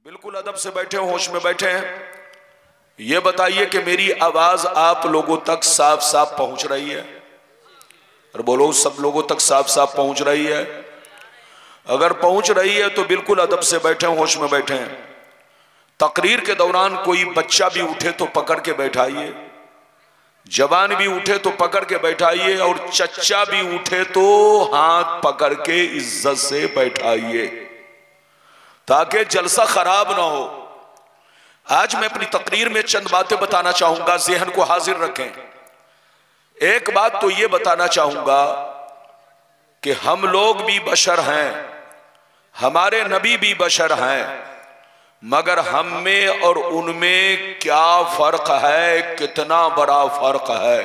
बिल्कुल अदब से बैठे हैं, होश में बैठे हैं। ये बताइए कि मेरी आवाज आप लोगों तक साफ साफ पहुंच रही है? और बोलो, सब लोगों तक साफ साफ पहुंच रही है? अगर पहुंच रही है तो बिल्कुल अदब से बैठे हैं, होश में बैठे हैं। तकरीर के दौरान कोई बच्चा भी उठे तो पकड़ के बैठाइए, जवान भी उठे तो पकड़ के बैठाइए, और चच्चा भी उठे तो हाथ पकड़ के इज्जत से बैठाइए ताकि जलसा खराब ना हो। आज मैं अपनी तकरीर में चंद बातें बताना चाहूंगा, ज़हन को हाजिर रखें। एक बात तो ये बताना चाहूंगा कि हम लोग भी बशर हैं, हमारे नबी भी बशर हैं, मगर हम में और उनमें क्या फर्क है, कितना बड़ा फर्क है।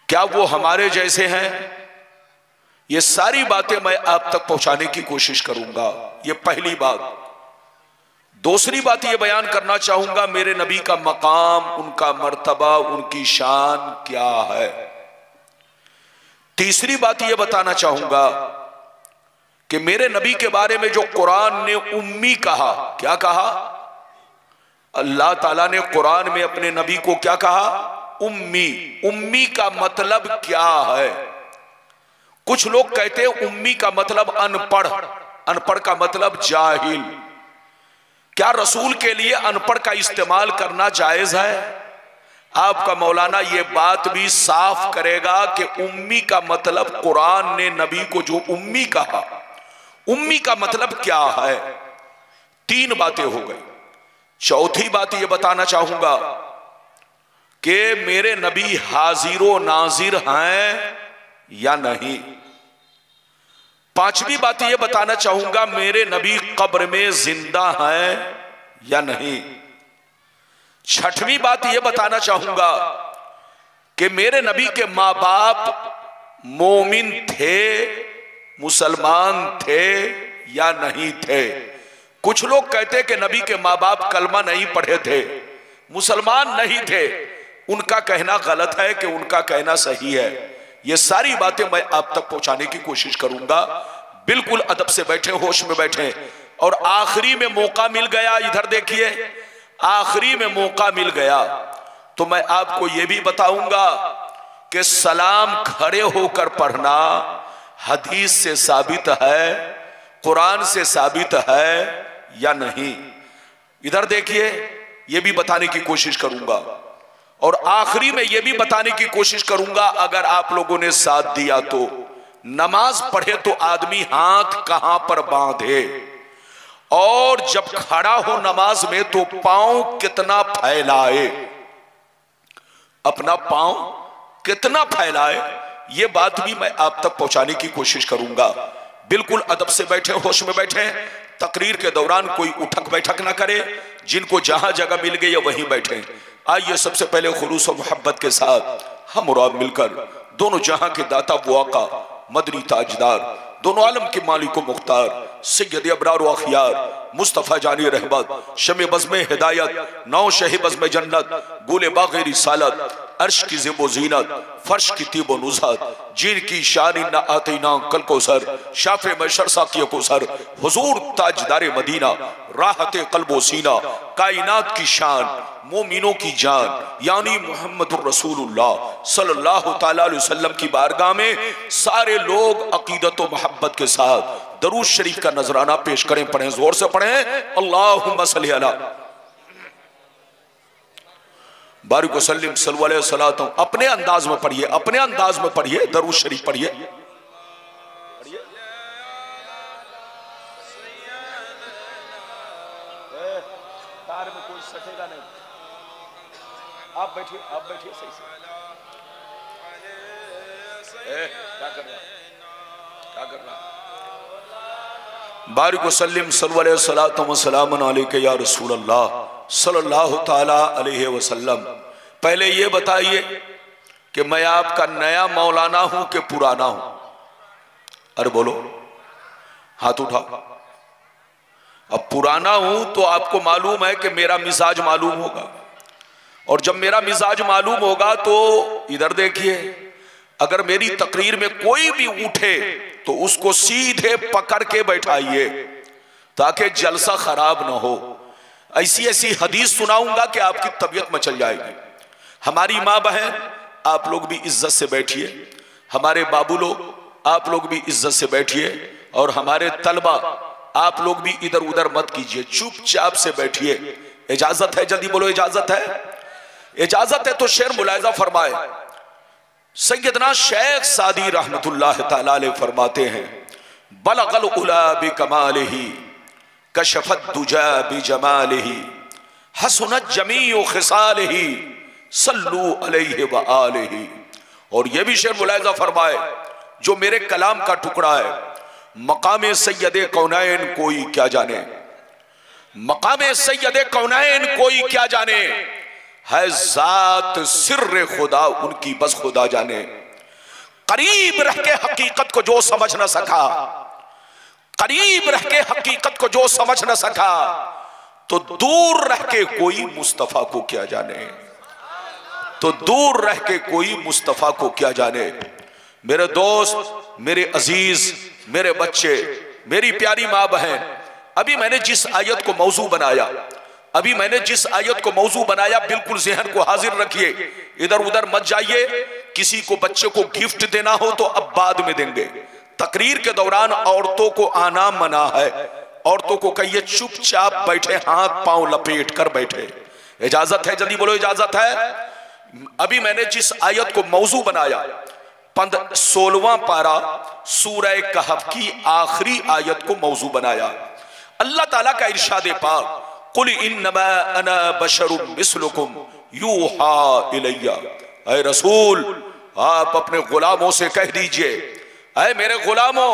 क्या वो हमारे जैसे हैं? ये सारी बातें मैं आप तक पहुंचाने की कोशिश करूंगा। ये पहली बात। दूसरी बात ये बयान करना चाहूंगा, मेरे नबी का मकाम, उनका मर्तबा, उनकी शान क्या है। तीसरी बात ये बताना चाहूंगा कि मेरे नबी के बारे में जो कुरान ने उम्मी कहा, क्या कहा? अल्लाह ताला ने कुरान में अपने नबी को क्या कहा? उम्मी। उम्मी का मतलब क्या है? कुछ लोग कहते हैं उम्मी का मतलब अनपढ़, अनपढ़ का मतलब जाहिल। क्या रसूल के लिए अनपढ़ का इस्तेमाल करना जायज है? आपका मौलाना ये बात भी साफ करेगा कि उम्मी का मतलब, कुरान ने नबी को जो उम्मी कहा, उम्मी का मतलब क्या है। तीन बातें हो गई। चौथी बात ये बताना चाहूंगा कि मेरे नबी हाजिरो नाजिर हैं या नहीं। पांचवी बात यह बताना चाहूंगा, मेरे नबी कब्र में जिंदा हैं या नहीं। छठवीं बात यह बताना चाहूंगा कि मेरे नबी के मां बाप मोमिन थे, मुसलमान थे या नहीं थे। कुछ लोग कहते कि नबी के मां बाप कलमा नहीं पढ़े थे, मुसलमान नहीं थे। उनका कहना गलत है कि उनका कहना सही है। ये सारी बातें मैं आप तक पहुंचाने की कोशिश करूंगा। बिल्कुल अदब से बैठे, होश में बैठे। और आखिरी में मौका मिल गया, इधर देखिए, आखिरी में मौका मिल गया तो मैं आपको यह भी बताऊंगा कि सलाम खड़े होकर पढ़ना हदीस से साबित है, कुरान से साबित है या नहीं। इधर देखिए, यह भी बताने की कोशिश करूंगा। और आखिरी में यह भी बताने की कोशिश करूंगा, अगर आप लोगों ने साथ दिया तो, नमाज पढ़े तो आदमी हाथ कहां पर बांधे, और जब खड़ा हो नमाज में तो पांव कितना फैलाए, अपना पांव कितना फैलाए, यह बात भी मैं आप तक पहुंचाने की कोशिश करूंगा। बिल्कुल अदब से बैठे, होश में बैठे। तकरीर के दौरान कोई उठक बैठक ना करे, जिनको जहां जगह मिल गई वहीं बैठे। आइए सबसे पहले खुलूस और मोहब्बत के साथ हम और आप मिलकर दोनों जहां के दाता वो आका, मदनी ताजदार, दोनों आलम के मालिक मुख्तार, सैयद अबरार व अखियार, मुस्तफ़ा जानी रहमत, शमे बज़्म हिदायत, नौ शह बज़्म जन्नत, गुले बाग़े रिसालत, अर्श की ज़िबो ज़ीनत, फर्श की तीबो नुज़हत, जिनकी शान न आते ना कल को सर, शाफ़े में शरसा किया को सर, हुजूर ताजदार मदीना, राहत क़ल्बो सीना, कायनात की शान, मोमिनों की जान, यानी मोहम्मदुर रसूलुल्लाह सल्लल्लाहु ताला अलैहि वसल्लम की बारगाह में सारे लोग अकीदत व मोहब्बत के साथ दरूद शरीफ का नजराना पेश करें। पढ़ें, जोर से पढ़ें, अल्लाहुम्मा सल्ली अला बारिक वसल्लिम सल्लल्लाहु अलैहि वसल्लम। अपने अंदाज में पढ़िए, अपने अंदाज में पढ़िए, दरूद शरीफ पढ़िए। आप बैठिए, आप बैठिए सही से। क्या कर रहा, क्या कर रहा? बारिक वसल्लिम सल्लल्लाहु अलैहि या रसूल अल्लाह सल्लल्लाहु ताला अलैहि वसल्लम। पहले ये बताइए कि मैं आपका नया मौलाना हूं कि पुराना हूं? अरे बोलो, हाथ उठाओ। अब पुराना हूं तो आपको मालूम है कि मेरा मिजाज मालूम होगा, और जब मेरा मिजाज मालूम होगा तो इधर देखिए, अगर मेरी तकरीर में कोई भी उठे तो उसको सीधे पकड़ के बैठाइए, ताकि जलसा खराब ना हो। ऐसी ऐसी हदीस सुनाऊंगा कि आपकी तबीयत मचल जाएगी। हमारी माँ बहन आप लोग भी इज्जत से बैठिए, हमारे बाबू लोग आप लोग भी इज्जत से बैठिए, और हमारे तलबा आप लोग भी इधर उधर मत कीजिए, चुपचाप से बैठिए। इजाजत है? जल्दी बोलो इजाजत है। इजाजत है तो शेर मुलायजा फरमाए। सैयदना शेख सादी रहमतुल्लाह तआला अलैह फरमाते हैं, बलगल उला बि कमालिही कशफत दुजा बि जमालिही हसनत जमीउ खिसालिही सल्लू अलैहि व आलिही। और यह भी शेर मुलायजा फरमाए जो मेरे कलाम का टुकड़ा है, मकामे सैयदे कौनैन कोई क्या जाने, मकामे सैयदे कौनैन कोई क्या जाने, है जात सिर्र खुदा उनकी बस खुदा जाने। करीब रह के हकीकत को जो समझ न सका, करीब रह के हकीकत को जो समझ न सका, तो दूर रह के कोई मुस्तफा को क्या जाने, तो दूर रह के कोई मुस्तफा को क्या जाने। मेरे दोस्त, मेरे अजीज, मेरे बच्चे, मेरी प्यारी माँ बहन, अभी मैंने जिस आयत को मौजू बनाया, अभी मैंने जिस आयत को मौजू बनाया, बिल्कुल ज़हन को हाजिर रखिए, इधर उधर मत जाइए। किसी को बच्चे को गिफ्ट देना हो तो अब बाद में देंगे। तकरीर के दौरान औरतों को आना मना है। औरतों को कहिए चुपचाप बैठे, हाथ पांव लपेट कर बैठे। इजाजत है? जल्दी बोलो इजाजत है। अभी मैंने जिस आयत को मौजू बनाया, 16वां पारा सूरह कहफ की आखिरी आयत को मौजू बनाया। अल्लाह ताला का इरशाद पाक, कुल इन्नमा अना बशरुम मिस्लुकुम यूहा इलैया। ऐ रसूल, आप अपने गुलामों से कह दीजिए, ऐ मेरे गुलामों,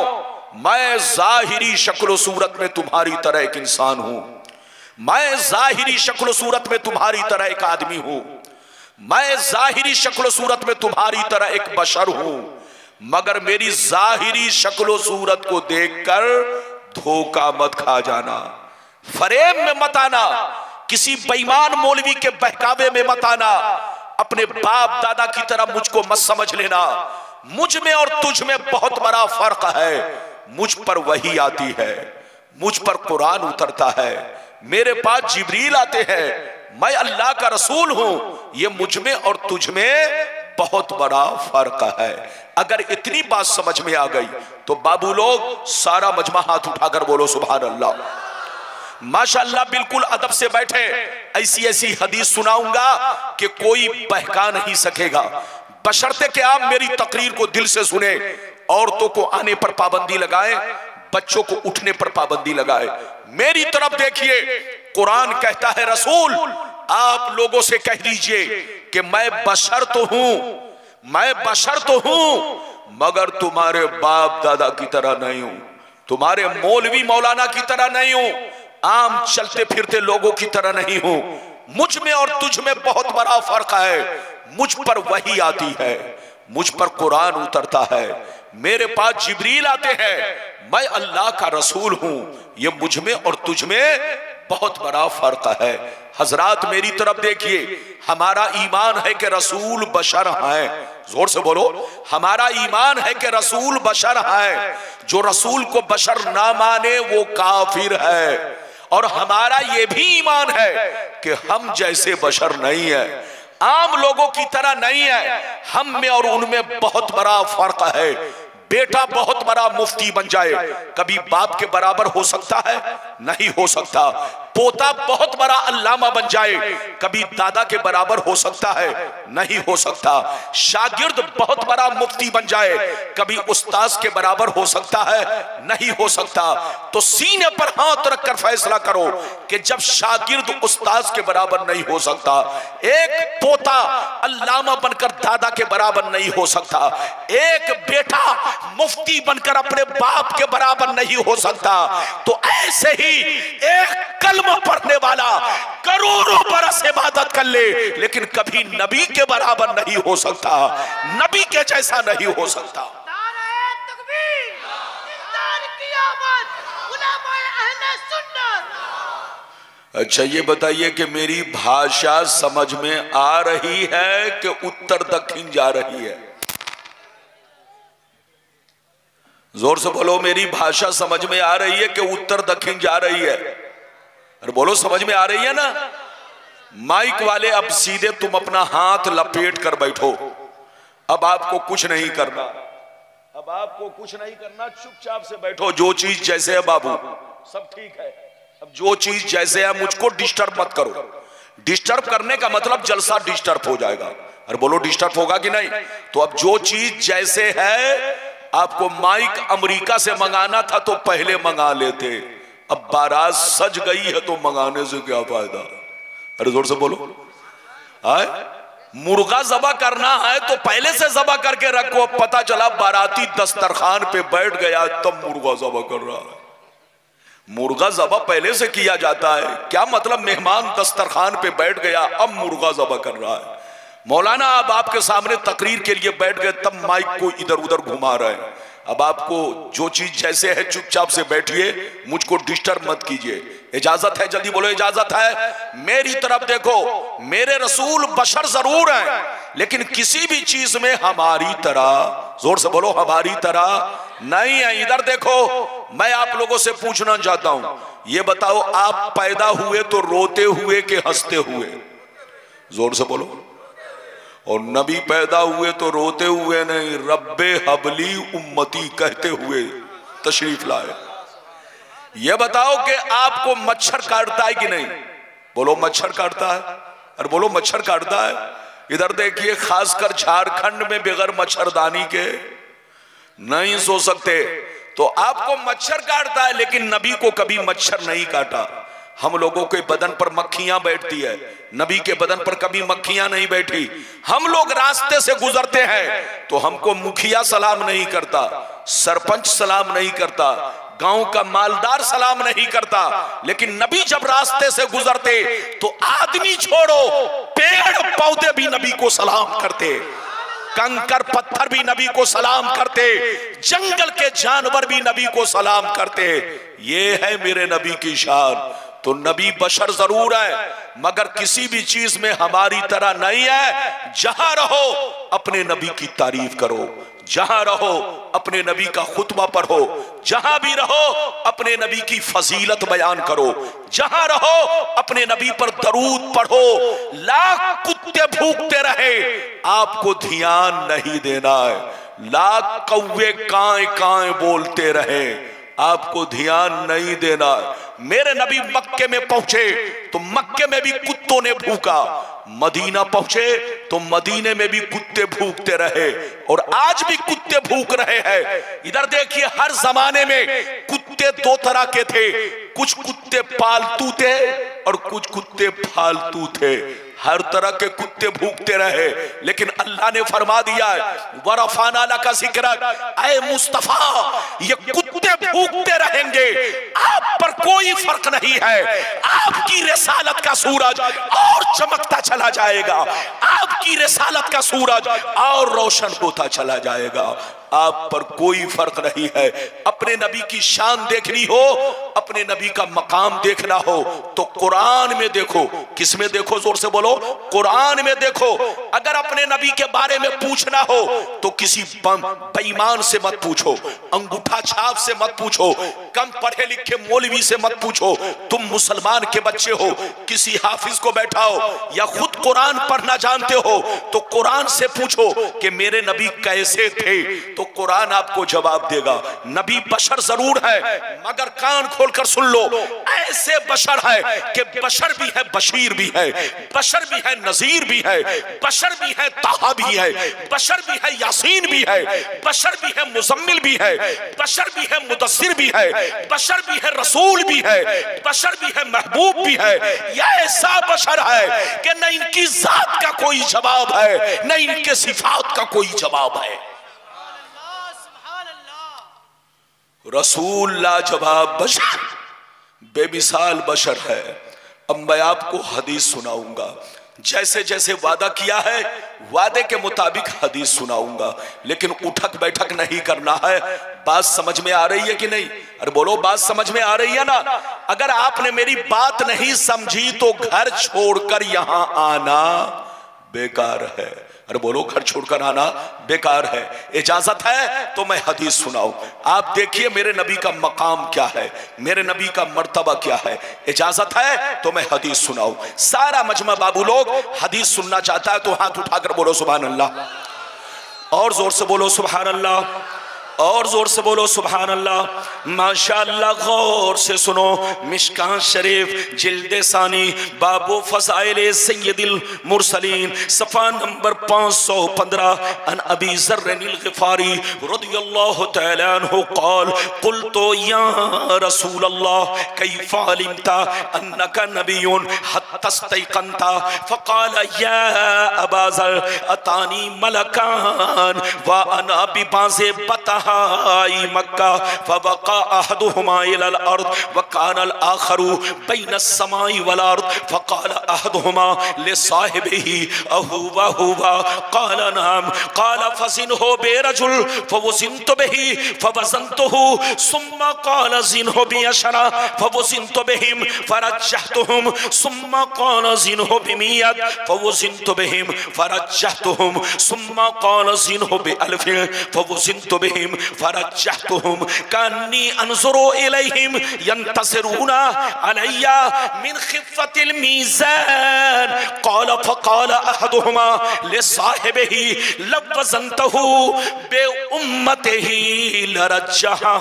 मैं जाहिरी शक्ल सूरत में तुम्हारी तरह एक इंसान हूं, मैं जाहिरी शक्ल सूरत में तुम्हारी तरह एक आदमी हूं, मैं जाहिरी शक्ल सूरत में तुम्हारी तरह एक बशर हूं, मगर मेरी जाहिरी शक्ल सूरत को देखकर धोखा मत खा जाना, फरेब में मत आना, किसी बेईमान मौलवी के बहकावे में मत आना, अपने बाप दादा की तरह मुझको मत समझ लेना। मुझ में और तुझ में बहुत बड़ा फर्क है। मुझ पर वही आती है, मुझ पर कुरान उतरता है, मेरे पास जिब्रील आते हैं, मैं अल्लाह का रसूल हूं। ये मुझ में और तुझ में बहुत बड़ा फर्क है। अगर इतनी बात समझ में आ गई तो बाबू लोग सारा मजमा हाथ उठाकर बोलो सुभान अल्लाह। माशाअल्लाह, बिल्कुल अदब से बैठे। ऐसी ऐसी हदीस सुनाऊंगा कि कोई बहका नहीं सकेगा, बशर्ते कि आप मेरी तकरीर को दिल से सुने। औरतों को आने पर पाबंदी लगाए, बच्चों को उठने पर पाबंदी लगाए। मेरी तरफ देखिए, कुरान कहता है रसूल आप लोगों से कह दीजिए कि मैं बशर तो हूं, मैं बशर तो हूं, मगर तुम्हारे बाप दादा की तरह नहीं हूं, तुम्हारे मौलवी मौलाना की तरह नहीं हूं, आम चलते फिरते लोगों की तरह नहीं हूं। मुझ में और तुझ में बहुत बड़ा फर्क है। मुझ पर वही आती है, मुझ पर कुरान उतरता है, मेरे पास जिब्रील आते हैं, मैं अल्लाह का रसूल हूं। ये मुझ में और तुझ में बहुत बड़ा फर्क है। हजरात मेरी तरफ देखिए, हमारा ईमान है कि रसूल बशर हैं। जोर से बोलो, हमारा ईमान है कि रसूल बशर है। जो रसूल को बशर ना माने वो काफिर है। और हमारा ये भी ईमान है कि हम जैसे बशर नहीं है, आम लोगों की तरह नहीं है। हम में और उनमें बहुत बड़ा फर्क है। बेटा बहुत बड़ा मुफ्ती बन जाए, कभी बाप के बराबर हो सकता है? नहीं हो सकता। पोता बहुत बड़ा अल्लामा बन जाए, कभी दादा के बराबर हो सकता है? नहीं हो सकता। शागिर्द बहुत बड़ा मुफ्ती बन जाए, कभी उस्ताद के बराबर हो सकता है? नहीं हो सकता। तो सीने पर हाथ रखकर फैसला करो कि जब शागिर्द उस्ताद के बराबर नहीं हो सकता, एक पोता अल्लामा बनकर दादा के बराबर नहीं हो सकता, एक बेटा मुफ्ती बनकर अपने बाप के बराबर नहीं हो सकता, तो ऐसे ही एक कलमा पढ़ने वाला करोड़ों बरस इबादत कर ले, लेकिन कभी नबी के बराबर नहीं हो सकता, नबी के जैसा नहीं हो सकता। अच्छा ये बताइए कि मेरी भाषा समझ में आ रही है कि उत्तर दक्षिण जा रही है? जोर से बोलो, मेरी भाषा समझ में आ रही है कि उत्तर दक्षिण जा रही है? अरे बोलो, समझ में आ रही है ना? माइक वाले अब सीधे तुम अपना हाथ लपेट कर बैठो। अब आपको कुछ नहीं करना, अब आपको कुछ नहीं करना, चुपचाप से बैठो। जो चीज जैसे है बाबू सब ठीक है। अब जो चीज जैसे है मुझको डिस्टर्ब मत करो। डिस्टर्ब करने का मतलब जलसा डिस्टर्ब हो जाएगा। अरे बोलो, डिस्टर्ब होगा कि नहीं? तो अब जो चीज जैसे है, आपको माइक अमेरिका से मंगाना था तो पहले मंगा लेते। अब बारात सज गई है तो मंगाने से क्या फायदा? अरे जोर से बोलो। आए मुर्गा ज़बा करना है तो पहले से ज़बा करके रखो। पता चला बाराती दस्तरखान पे बैठ गया तब मुर्गा ज़बा कर रहा है। मुर्गा ज़बा पहले से किया जाता है। क्या मतलब? मेहमान दस्तरखान पे बैठ गया अब मुर्गा ज़बा कर रहा है। मौलाना अब आपके सामने तकरीर के लिए बैठ गए तब माइक को इधर उधर घुमा रहे हैं। अब आपको जो चीज जैसे है चुपचाप से बैठिए, मुझको डिस्टर्ब मत कीजिए। इजाजत है? जल्दी बोलो, इजाजत है? मेरी तरफ देखो, मेरे रसूल बशर जरूर हैं लेकिन किसी भी चीज में हमारी तरह, जोर से बोलो, हमारी तरह नहीं है। इधर देखो, मैं आप लोगों से पूछना चाहता हूं, ये बताओ आप पैदा हुए तो रोते हुए कि हंसते हुए? जोर से बोलो। और नबी पैदा हुए तो रोते हुए नहीं, रब्बे हबली उम्मती कहते हुए तशरीफ लाए। ये बताओ कि आपको मच्छर काटता है कि नहीं? बोलो, मच्छर काटता है? अरे बोलो, मच्छर काटता है? इधर देखिए, खासकर झारखंड में बगैर मच्छरदानी के नहीं सो सकते। तो आपको मच्छर काटता है लेकिन नबी को कभी मच्छर नहीं काटा। हम लोगों के बदन पर मक्खियां बैठती है, नबी के बदन पर कभी मक्खियां नहीं बैठी। हम लोग रास्ते से गुजरते हैं तो हमको मुखिया सलाम नहीं करता, सरपंच सलाम नहीं करता, गांव का मालदार सलाम नहीं करता, लेकिन नबी जब रास्ते से गुजरते तो आदमी छोड़ो, पेड़ पौधे भी नबी को सलाम करते, कंकर पत्थर भी नबी को सलाम करते, जंगल के जानवर भी नबी को सलाम करते। ये है मेरे नबी की शान। तो नबी बशर जरूर है मगर किसी भी चीज में हमारी तरह नहीं है। जहां रहो अपने नबी की तारीफ करो, जहां रहो अपने नबी का खुतबा पढ़ो, जहां भी रहो अपने नबी की फजीलत बयान करो, जहां रहो अपने नबी पर दरूद पढ़ो। लाख कुत्ते भूखते रहे आपको ध्यान नहीं देना है, लाख कौवे काए काए बोलते रहे आपको ध्यान नहीं देना। मेरे नबी मक्के में पहुंचे तो मक्के में भी कुत्तों ने भूखा, मदीना पहुंचे तो मदीने में भी कुत्ते भूखते रहे और आज भी कुत्ते भूख रहे हैं। इधर देखिए, हर जमाने में कुत्ते दो तरह के थे, कुछ कुत्ते पालतू थे और कुछ कुत्ते फालतू थे। हर तरह के कुत्ते भूखते रहे लेकिन अल्लाह ने फरमा दिया वरफाना लका जिक्रक, ऐ मुस्तफा ये कुत्ते भूखते रहेंगे, आप पर कोई फर्क नहीं है। आपकी रिसालत का सूरज और चमकता चला जाएगा, आपकी रिसालत का सूरज और रोशन होता चला जाएगा, आप पर कोई फर्क नहीं है। अपने नबी की शान देखनी हो, अपने नबी का मकाम देखना हो तो कुरान में देखो। किस में देखो? जोर से बोलो, कुरान में देखो। अगर अपने नबी के बारे में पूछना हो तो किसी बेईमान से मत पूछो, अंगूठा छाप से मत पूछो, कम पढ़े लिखे मौलवी से मत पूछो। तुम मुसलमान के बच्चे हो, किसी हाफिज को बैठाओ या खुद कुरान पढ़ना जानते हो तो कुरान से पूछो कि मेरे नबी कैसे थे, तो कुरान आपको जवाब देगा। नबी बशर जरूर है मगर कान खोलकर सुन लो, ऐसे बशर है कि बशर भी है, बशीर भी है, बशर भी है, नजीर भी है, बशर भी है, ताहा भी है, बशर भी है, यासीन भी है, बशर भी है, मुजम्मिल भी है, बशर भी है, मुदस्सिर भी है, बशर भी है, रसूल भी है, बशर भी है, महबूब भी है। यह ऐसा बशर है कि न इनकी जात का कोई जवाब है न इनके सिफात का कोई जवाब है। रसूल लाजवाब बशर, बेमिसाल बशर है। अब मैं आपको हदीस सुनाऊंगा, जैसे जैसे वादा किया है वादे के मुताबिक हदीस सुनाऊंगा, लेकिन उठक बैठक नहीं करना है। बात समझ में आ रही है कि नहीं? अरे बोलो, बात समझ में आ रही है ना? अगर आपने मेरी बात नहीं समझी तो घर छोड़कर यहां आना बेकार है। अरे बोलो घर छोड़कर आना बेकार है। इजाजत है तो मैं हदीस सुनाऊं। आप देखिए मेरे नबी का मकाम क्या है, मेरे नबी का मर्तबा क्या है। इजाजत है तो मैं हदीस सुनाऊं। सारा मजमा बाबू लोग हदीस सुनना चाहता है तो हाथ उठाकर बोलो सुभान अल्लाह, और जोर से बोलो सुभान अल्लाह, और जोर से बोलो सुभान अल्लाह। माशाअल्लाह गौर से सुनो, मिशकात शरीफ जिल्द सानी बाबू फज़ाइल सय्यदिल मुरसलीन सफ़ा नंबर 515 अन अबी ज़र्रिल ग़िफ़ारी रज़ियल्लाहु तआला अन्हु क़ाल क़ुल्तु या रसूल अल्लाह कैफ़ अलिमता अन्नका नबियुन हत्ता इस्तयक़नता फ़क़ाल या अबा ज़र अतानी मलकान व अना बिबाज़े बतहा मक्का फवक़ा अहदुहुमा इलल अर्द व कानल आखरु बैन अस्समाई वल अर्द फ़क़ाल अहदुहुमा लिसाहिबिही अहुवा हुवा क़ाल नाम क़ाल फ़ज़िनहु बिरजुल फ़वज़िनतु बिही फ़वज़नतुहु सुम्मा क़ाल ज़िनहु बिअशरा फ़वज़िनतु बिहिम फ़रज्जहतुहुम सुम्मा क़ाल ज़िनहु बिमियत फ़वज़िनतु बिहिम फ़रज्जहतुहुम सुम्मा क़ाल ज़िनहु बिअल्फ़िन फ़वज़िनतु बिहिम फरज्जहतुहुम कान्नी अनज़ुरु इलैहिम यंतसिरूना अलैया मिन खिफ़्फ़तिल मीज़ान क़ाल फ़क़ाल अहदुहुमा लिसाहिबिही लव वज़नतहु बिउम्मतिही लरज्जहा।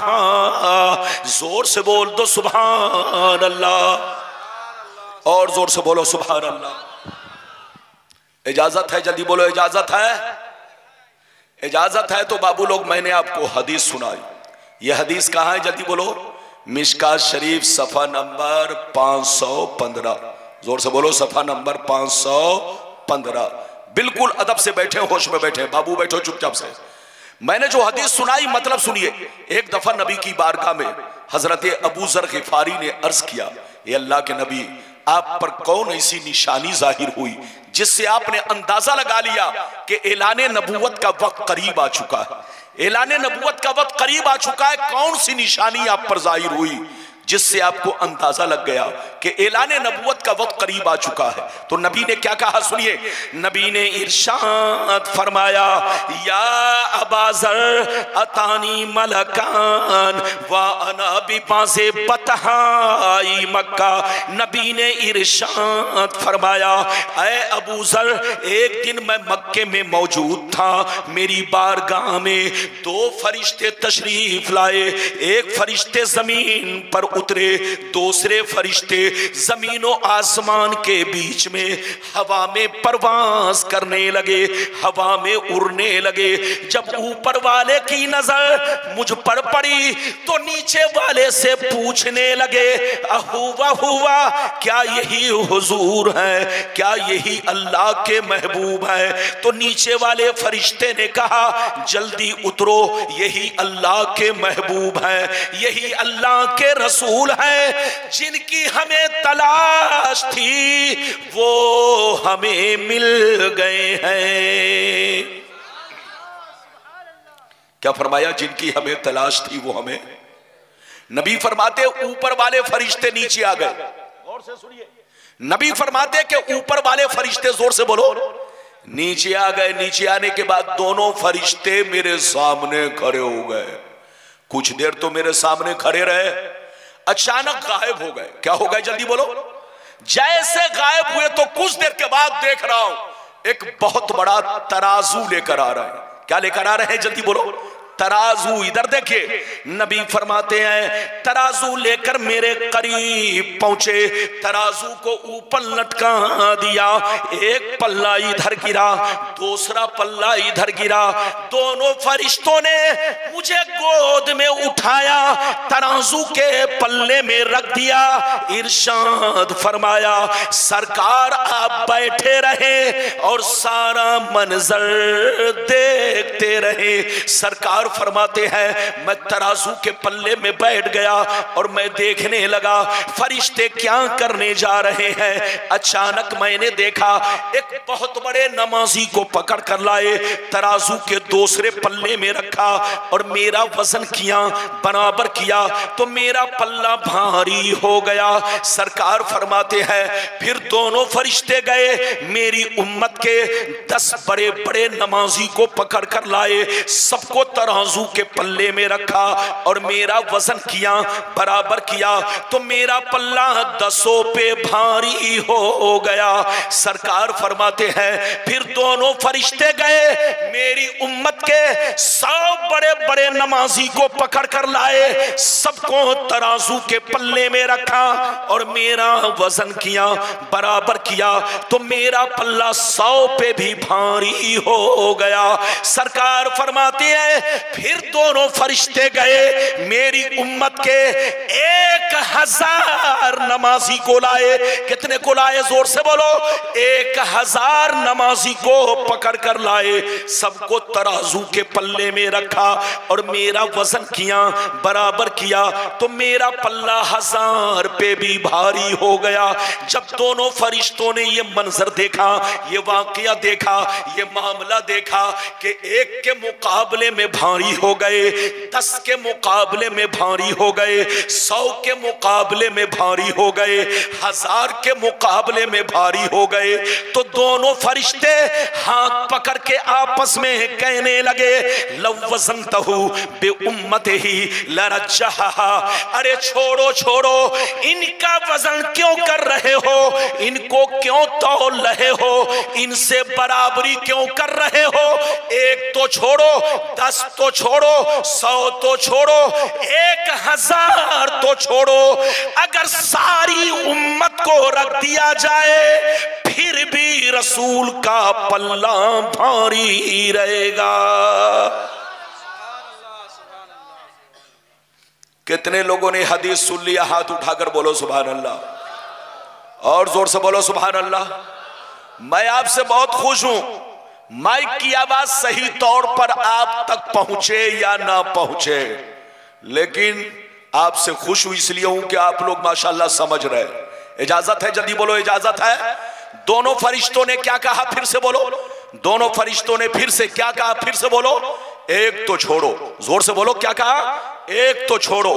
जोर से बोल दो सुभान अल्लाह, और जोर से बोलो सुभान अल्लाह। इजाजत है, जल्दी बोलो इजाजत है। इजाजत है तो बाबू लोग मैंने आपको हदीस सुनाई। यह हदीस कहाँ है, जल्दी बोलो। मिशकात शरीफ सफ़ा नंबर 515, जोर से बोलो सफ़ा नंबर 515। बिल्कुल अदब से बैठे, होश में बैठे, बाबू बैठो चुपचाप से। मैंने जो हदीस सुनाई मतलब सुनिए। एक दफा नबी की बारगाह में हजरत अबू ज़र ग़िफ़ारी ने अर्ज किया, ये अल्लाह के नबी आप पर कौन ऐसी निशानी जाहिर हुई जिससे आपने अंदाजा लगा लिया कि ऐलाने नबूवत का वक्त करीब आ चुका है, ऐलाने नबूवत का वक्त करीब आ चुका है। कौन सी निशानी आप पर जाहिर हुई जिससे आपको अंदाजा लग गया कि ऐलाने नबूवत का वक्त करीब आ चुका है? तो नबी ने क्या कहा सुनिए। नबी ने इरशाद फरमाया, या अबा ज़र अतानी मलकान व अना बिबाज़े बतहाई मक्का। नबी ने इरशाद फरमाया, ऐ अबू ज़र एक दिन मैं मक्के में मौजूद था, मेरी बारगाह में दो फरिश्ते तशरीफ लाए। एक फरिश्ते जमीन पर उतरे, दूसरे फरिश्ते जमीनों आसमान के बीच में हवा में परवास करने लगे, हवा में उड़ने लगे। जब ऊपर वाले की नजर मुझ पर पड़ी तो नीचे वाले से पूछने लगे, अहुवा हुआ, क्या यही हुजूर है, क्या यही अल्लाह के महबूब है? तो नीचे वाले फरिश्ते ने कहा, जल्दी उतरो, यही अल्लाह के महबूब है, यही अल्लाह के रसूल है, जिनकी हमें तलाश थी वो हमें मिल गए हैं। क्या फरमाया? जिनकी हमें तलाश थी वो हमें। नबी फरमाते ऊपर वाले फरिश्ते नीचे आ गए। गौर से सुनिए, नबी फरमाते कि ऊपर वाले फरिश्ते, जोर से बोलो, नीचे आ गए। नीचे आने के बाद दोनों फरिश्ते मेरे सामने खड़े हो गए। कुछ देर तो मेरे सामने खड़े रहे, अचानक गायब हो गए। क्या हो गए, जल्दी बोलो। जैसे गायब हुए तो कुछ देर के बाद देख रहा हूं एक बहुत बड़ा तराजू लेकर आ रहा है। क्या लेकर आ रहे हैं, जल्दी बोलो। तराजू। इधर देखिए, नबी फरमाते हैं तराजू लेकर मेरे करीब पहुंचे, तराजू को ऊपर लटका दिया। एक पल्ला इधर गिरा, दूसरा पल्ला इधर गिरा। दोनों फरिश्तों ने मुझे गोद में उठाया, तराजू के पल्ले में रख दिया। इरशाद फरमाया, सरकार आप बैठे रहे और सारा मंजर देखते रहे। सरकार फरमाते हैं मैं तराजू के पल्ले में बैठ गया और मैं देखने लगा फरिश्ते क्या करने जा रहे हैं। अचानक मैंने देखा एक बहुत बड़े नमाजी को पकड़ कर लाए, तराजू के दूसरे पल्ले में रखा और मेरा वजन किया, बराबर किया तो मेरा पल्ला भारी हो गया। सरकार फरमाते हैं फिर दोनों फरिश्ते गए, मेरी उम्मत के 10 बड़े बड़े नमाजी को पकड़ कर लाए, सबको तराजू के पल्ले में रखा और मेरा वजन किया, बराबर किया तो मेरा पल्ला 10 पे भारी हो गया। सरकार फरमाते हैं फिर दोनों फरिश्ते गए, मेरी उम्मत के 100 बड़े बड़े नमाजी को पकड़ कर लाए, सबको तराजू के पल्ले में रखा और मेरा वजन किया, बराबर किया तो मेरा पल्ला 100 पे भी भारी हो गया। सरकार फरमाते हैं फिर दोनों फरिश्ते गए, मेरी उम्मत के 1000 नमाजी को लाए। कितने को लाए? जोर से बोलो। 1000 नमाजी को पकड़ कर लाए, सबको तराजू के पल्ले में रखा और मेरा वजन किया, बराबर किया तो मेरा पल्ला 1000 पे भी भारी हो गया। जब दोनों फरिश्तों ने ये मंजर देखा, ये वाकया देखा, ये मामला देखा कि एक के मुकाबले में भारी हो गए, 10 के मुकाबले में भारी हो गए, 100 के मुकाबले में भारी हो गए, 1000 के मुकाबले में भारी हो गए, तो दोनों फरिश्ते हाथ पकड़ के आपस में कहने लगे लवज़नतहु बिउम्मतिही लरज्जहा। अरे छोड़ो छोड़ो, इनका वजन क्यों कर रहे हो, इनको क्यों तौल रहे हो, इनसे बराबरी क्यों कर रहे हो? एक तो छोड़ो, 10 तो छोड़ो, 100 तो छोड़ो, 1000 तो छोड़ो, अगर सारी उम्मत को रख दिया जाए फिर भी रसूल का पल्ला भारी रहेगा। कितने लोगों ने हदीस सुन लिया? हाथ उठाकर बोलो सुभान अल्लाह, और जोर से बोलो सुभान अल्लाह। मैं आपसे बहुत खुश हूं, माइक की आवाज सही तौर पर आप तक पहुंचे या ना पहुंचे, लेकिन आपसे खुश हूं इसलिए हूं कि आप लोग माशाल्लाह समझ रहे। इजाजत है? जल्दी बोलो इजाजत है। दोनों फरिश्तों ने क्या कहा? फिर से बोलो। दोनों फरिश्तों ने फिर से क्या कहा? फिर से बोलो। एक तो छोड़ो, जोर से बोलो। क्या कहा? एक तो छोड़ो।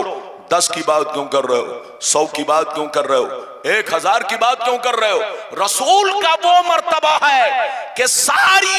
10 की बात क्यों कर रहे हो? 100 की बात क्यों कर रहे हो? 1000 की बात क्यों कर रहे हो? रसूल का वो मर्तबा है कि सारी